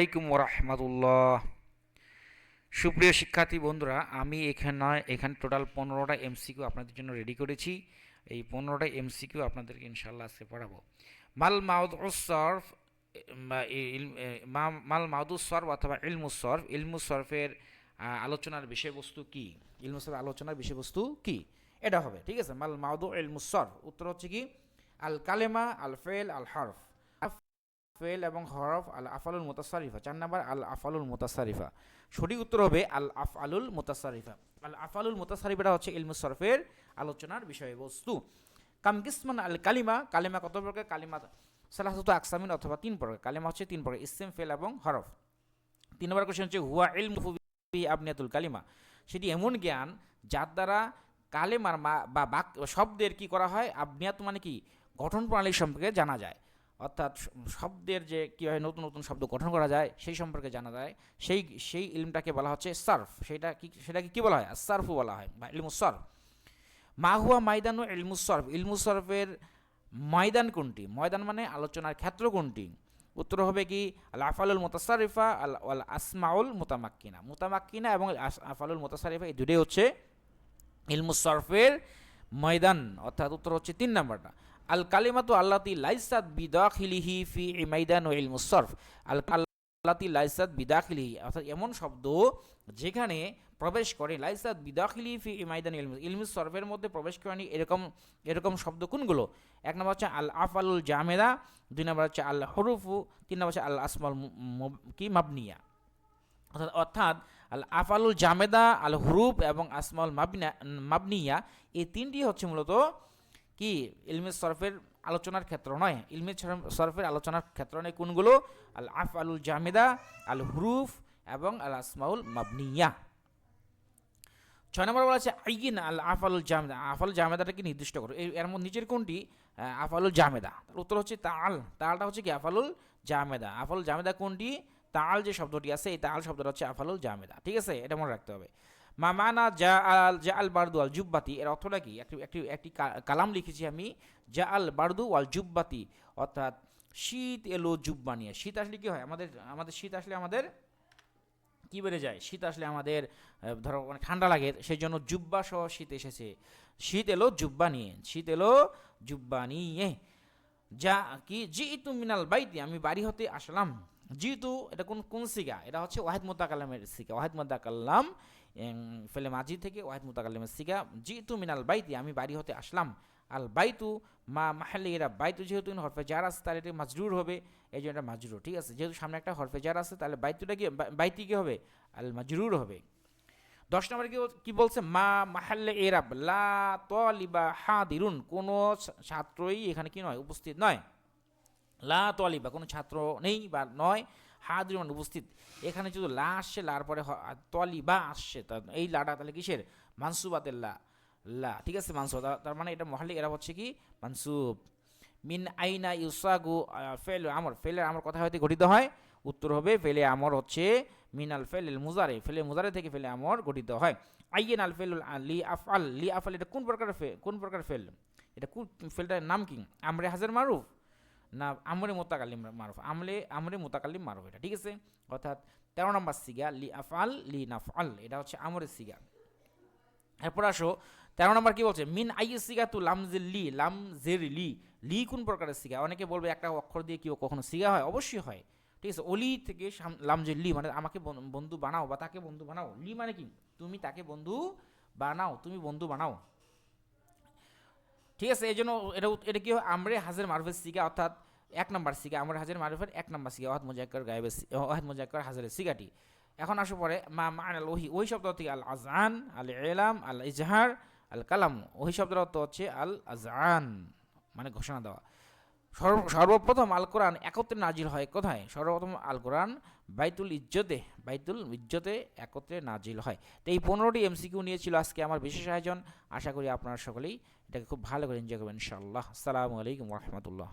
আলাইকুম ওরহমতুল্লাহ। সুপ্রিয় শিক্ষার্থী বন্ধুরা, আমি এখানে টোটাল 15টা এমসিকিউ আপনাদের জন্য রেডি করেছি। এই 15টা এমসিকিউ আপনাদেরকে ইনশাল্লাহ আজকে পড়াবো। মাল মাউদুস সরফ বা মাল মাউদুস সরফ অথবা ইলমুস সরফ, ইলমুস সরফের আলোচনার বিষয়বস্তু কি? ইলমুস সরফের আলোচনার বিষয়বস্তু কি? এটা হবে, ঠিক আছে। মাল মাউদু ইলমুস সরফ, উত্তর হচ্ছে কি আল কালেমা আল ফেল আল হরফ। ফেল এবং হরফ আল আফালুল মুতাসারিফা। 4 নাম্বার আল আফালুল মুতাসারিফা। সঠিক উত্তর হবে আল আফআলুল মুতাসারিফা। আল আফআলুল মুতাসারিফাটা হচ্ছে ইলমুস সরফের আলোচনার বিষয়বস্তু। কাম কিসমান আল কালিমা, কালিমা কত প্রকার? কালিমা সালাসাতু আকসামিন অথবা 3 প্রকার। কালিমা হচ্ছে 3 প্রকার, ইসম, ফেল এবং হরফ। 3 নম্বর কোশ্চেন হচ্ছে হুয়া ইলমু ফি আবনিয়াতুল কালিমা, সেটি এমন জ্ঞান যার দ্বারা কালেমার বা শব্দের কি করা হয়? আবনিয়াত মানে কি? গঠন প্রণালী সম্পর্কে জানা যায়। অর্থাৎ শব্দের যে কীভাবে নতুন নতুন শব্দ গঠন করা যায় সেই সম্পর্কে জানা যায়। সেই ইলমটাকে বলা হচ্ছে সার্ফ। সেটাকে কি বলা হয়? সার্ফও বলা হয় বা ইলমুস সরফ। মা হুয়া মাইদানু ইলমুস সরফ, ইলমুস সরফের ময়দান কোনটি? ময়দান মানে আলোচনার ক্ষেত্র কোনটি? উত্তর হবে কি আল আফালুল মুতাসারিফা আল আসমাউল মুতামাক্কিনা। মুতামাক্কিনা এবং আফালুল মুতাসারিফা এই দুটোই হচ্ছে ইলমুস সরফের ময়দান। অর্থাৎ উত্তর হচ্ছে 3 নাম্বারটা। আল কালিমাতু আল্লাতি লাইসাত বিদাখিলিহি ফি মাইদান ও ইলমুস সরফ। আল আল্লাতি লাইসাত বিদাখিলিহি, অর্থাৎ এমন শব্দ যেখানে প্রবেশ করে, লাইসাত বিদাখিলি ফি মাইদান ইলমুস সরফের মধ্যে প্রবেশ করেনি, এরকম শব্দ কোনগুলো? 1 নম্বর হচ্ছে আল আফআলুল জামেদা, 2 নম্বর হচ্ছে আল হুরুফু, 3 নম্বর হচ্ছে আল আসমাল কি মাবনিয়া। অর্থাৎ আল আফআলুল জামেদা, আল হুরুফ এবং আসমাউল মাবনিয়া, এই তিনটি হচ্ছে মূলত কি ইলমে সরফের আলোচনার ক্ষেত্র নয়। ইলমে সরফের আলোচনার ক্ষেত্র নয় কোনগুলো? আল আফআলুল জামেদা, আল হুরুফ এবং আল আসমাউল মাবনিয়া। 6 নম্বর বলা আছে আইন আল আফআলুল জামেদা, আফআলুল জামেদাটাকে নির্দিষ্ট করো। এর মধ্যে নিচের কোনটি আফআলুল জামেদা? উত্তর হচ্ছে তাল। তালটা হচ্ছে কি আফআলুল জামেদা। আফআলুল জামেদা কোনটি? তাল যে শব্দটি আছে, এই তাল শব্দটা হচ্ছে আফআলুল জামেদা, ঠিক আছে, এটা মনে রাখতে হবে। মামানা জা আল বারদু আল জুব্বাতি, এর অর্থটা কি? একটি কালাম লিখেছি আমি, জা আল বারদু আল জুব্বাতি, অর্থাৎ শীত এলো জুব্বা নিয়ে। শীত আসলে কি হয়? আমাদের শীত আসলে আমাদের কি বেড়ে যায়? শীত আসলে আমাদের ধরো অনেক ঠান্ডা লাগে, সেই জন্য জুব্বা সহ শীত এসেছে। শীত এলো জুব্বা নিয়ে, শীত এলো জুব্বা নিয়ে। যা কি জিতু মিনাল বাইতি, আমি বাড়ি হতে আসলাম। জিতু এটা কোন সিগা? এটা হচ্ছে ওয়াহিদ মুতাকাল্লামের সিগা। ওয়াহিদ মুতাকাল্লাম ফেলে মাজি থেকে ওয়াহিদ মুতাকাল্লামের সিগা। জিতু মিনাল বাইতি, আমি বাড়ি হতে আসলাম। আল বাইতু মা মাহাল্লি, এরা বাইতু যেহেতু হরফে জার আছে তাহলে এটা মাজরুর হবে, এই জন্য এটা মাজরুর, ঠিক আছে। যেহেতু সামনে একটা হরফে জার আছে তাহলে বাইতুটা কি বাইতি কি হবে? আল মাজরুর হবে। 10 নম্বরে কি বলছে? মা মাহাল্লে এরাব লা তালিবা হাদিরুন, কোনো ছাত্রই এখানে কি নয়? উপস্থিত নয়। লা তালিবা, কোনো ছাত্র নেই বা নয়, হাদিরুন উপস্থিত। এখানে যদি লা আসছে, লার পরে তালিবা আসছে, এই লাটা তাহলে কিসের? মানসুবাতের লা, ঠিক আছে, মানসুব। তার মানে এটা মহাল্লি এরাব হচ্ছে কি মানসুব। মিন আইনা ইউসাগু ফেল আমর, ফেলের আমর কথা হইতে গঠিত হয়। উত্তর হবে ফেলে আমর হচ্ছে মিনাল ফেল মুজারে, ফেলে মুজারে থেকে ফেলে আমর গঠিত হয়। আইয়েন আল ফেল লি আফআল, লি আফআল এটা কোন প্রকার ফেল? এটা কোন ফেলটার নাম কি? আমরে হাজার মারুফ না আমরে মোতাকাল্লিম মারুফ? আমরে মোতাকাল্লিম মারুফ এটা, ঠিক আছে। অর্থাৎ 13 নম্বর সিগা লি আফআল লি নাফআল, এটা হচ্ছে আমরের সিগা। এরপর আসো 13 নম্বর কি বলছে? মিন আইয়ের সিগা তু লামজের লি, লামজের লি, লি কোন প্রকারের সিগা? অনেকে বলবে একটা অক্ষর দিয়ে কি কখনো সিগা হয়? অবশ্যই হয়, ঠিক আছে। অলি থেকে লামজের লি মানে আমাকে বন্ধু বানাও বা তাকে বন্ধু বানাও। লি মানে কি? তুমি তাকে বন্ধু বানাও, তুমি বন্ধু বানাও, ঠিক আছে। এই জন্য এটা কি হয়? আমরে হাজের মারুফের সিগা, অর্থাৎ 1 নম্বর সিগা, আমরে হাজের মারুফের 1 নম্বর সিগা, ওয়াহিদ মুজাক্কার গায়েবের ওয়াহিদ মুজাক্কার হাজারের সিগাটি। এখন আসো পরে মা মা'নাল ওহি শব্দ থেকে আল আজআন, আল ইলাম, আল ইজহার, আল কালাম। ওহি শব্দের অর্থ হচ্ছে আল আজআন মানে ঘোষণা দেওয়া। সর্বপ্রথম আল কোরআন একত্রে নাজিল হয় কোথায়? সর্বপ্রথম আল কোরআন বাইতুল ইজ্জতে একত্রে নাজিল হয়। তো এই 15টি এমসিকিউ নিয়েছিল আজকে আমার বিশেষ আয়োজন। আশা করি আপনারা সকলেই এটাকে খুব ভালো করে এনজয় করবেন ইনশাআল্লাহ। আসসালামু আলাইকুম ওয়া রাহমাতুল্লাহ।